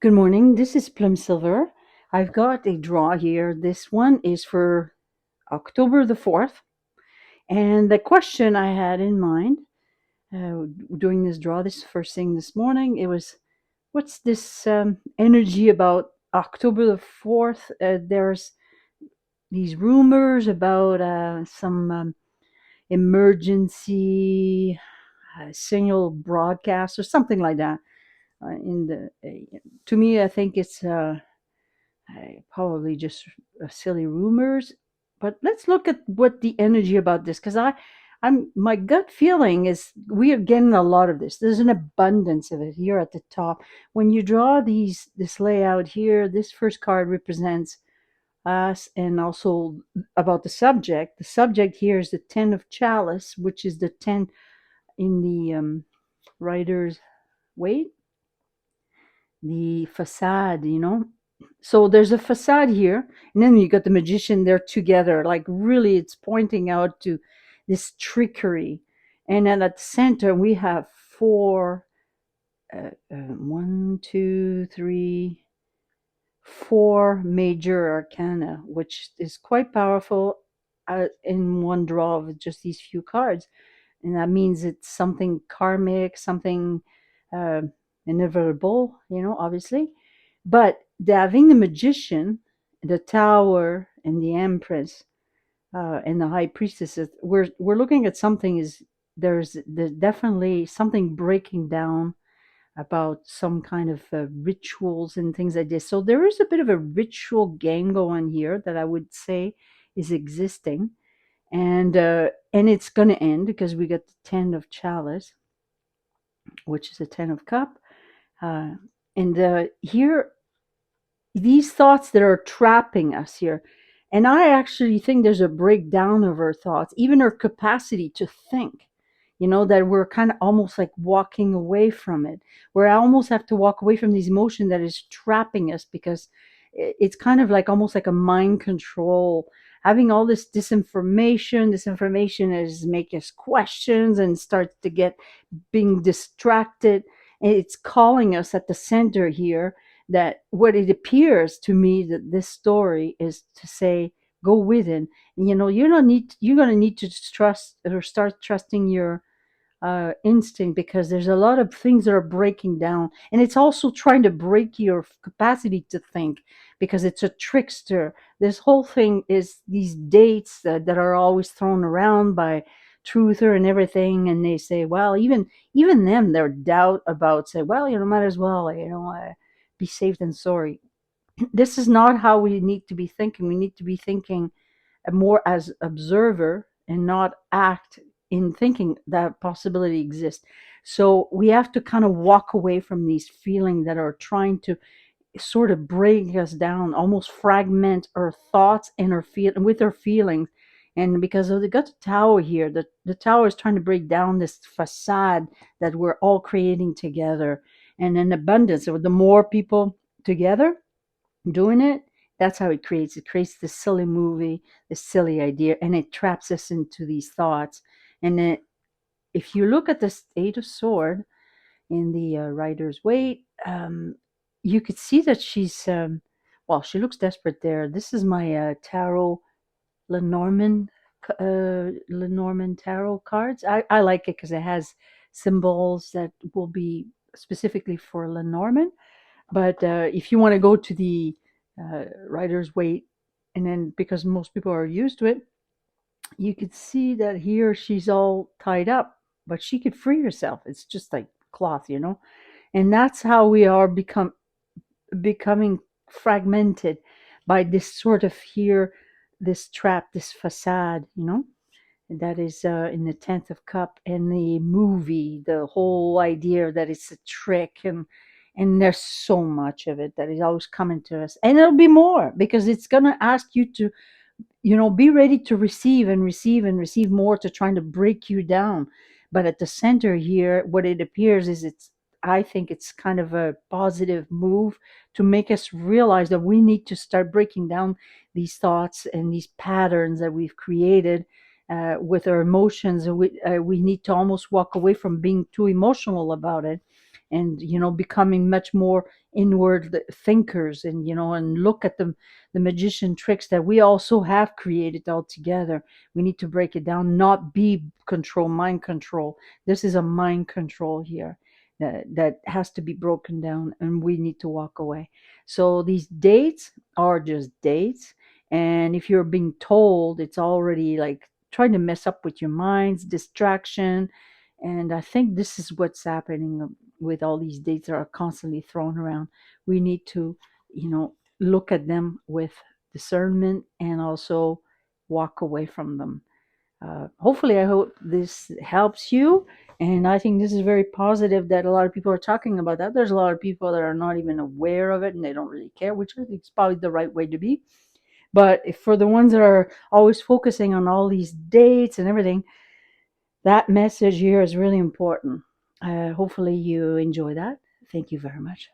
Good morning. This is Plum Silver. I've got a draw here. This one is for October the 4th. And the question I had in mind during this draw, this first thing this morning, it was what's this energy about October the 4th? There's these rumors about some emergency signal broadcast or something like that. To me, I think it's probably just silly rumors. But let's look at what the energy about this, because I'm my gut feeling is we are getting a lot of this. There's an abundance of it here at the top. When you draw this layout here, this first card represents us, and also about the subject. The subject here is the Ten of Chalice, which is the 10 in the writer's weight, the facade. So there's a facade here, and then you got the magician there together. Like really, it's pointing out to this trickery. And then at the center, we have one, two, three, four major arcana, which is quite powerful in one draw of just these few cards. And that means it's something karmic, something uh, inevitable, obviously. But having the magician, the tower, and the empress, and the high priestesses, we're looking at something is there's definitely something breaking down about some kind of rituals and things like this. So there is a bit of a ritual game going here that I would say is existing, and it's going to end because we get the 10 of chalice, which is a 10 of cup, uh, and here these thoughts that are trapping us here. And I actually think there's a breakdown of our thoughts, even our capacity to think, that we're kind of almost like walking away from it, where I almost have to walk away from this emotion that is trapping us, because it's kind of like almost like a mind control. Having all disinformation is make us questions and start to get being distracted. And it's calling us at the center here, that what it appears to me that this story is to say, go within. And you're going to need to trust or start trusting your instinct, because there's a lot of things that are breaking down, and it's also trying to break your capacity to think, because it's a trickster. This whole thing is these dates that are always thrown around by truther and everything, and they say, well, even them, their doubt about, say, well, might as well, be safe than sorry. This is not how we need to be thinking. We need to be thinking more as observer and not act in thinking that possibility exists. So we have to kind of walk away from these feelings that are trying to sort of break us down, almost fragment our thoughts and our feel with our feelings. And because of the got the tower here, the tower is trying to break down this facade that we're all creating together. And in abundance, so the more people together doing it, that's how it creates this silly movie, this silly idea, and it traps us into these thoughts. And then if you look at this Eight of Sword in the Rider's Waite, you could see that she's well, she looks desperate there. This is my tarot Lenormand Lenormand tarot cards. I like it because it has symbols that will be specifically for Lenormand. But if you want to go to the Rider's Waite, and then because most people are used to it, you could see that here she's all tied up, but she could free herself. It's just like cloth. And that's how we are becoming fragmented by this sort of here, this trap, this facade. That is in the 10th of cup, and the movie, the whole idea that it's a trick, and there's so much of it that is always coming to us, and it'll be more because it's going to ask you to be ready to receive and receive and receive more, to trying to break you down. But at the center here, what it appears is, I think it's kind of a positive move to make us realize that we need to start breaking down these thoughts and these patterns that we've created with our emotions. We need to almost walk away from being too emotional about it, and becoming much more inward thinkers, and and look at the magician tricks that we also have created all together. We need to break it down, not be control, mind control. This is a mind control here that has to be broken down, and we need to walk away. So these dates are just dates, and if you're being told, it's already like trying to mess up with your minds, distraction. And I think this is what's happening with all these dates that are constantly thrown around. We need to, look at them with discernment and also walk away from them. Hopefully, I hope this helps you. And I think this is very positive that a lot of people are talking about that. There's a lot of people that are not even aware of it and they don't really care, which I think is probably the right way to be. But if for the ones that are always focusing on all these dates and everything, that message here is really important. Hopefully, you enjoy that. Thank you very much.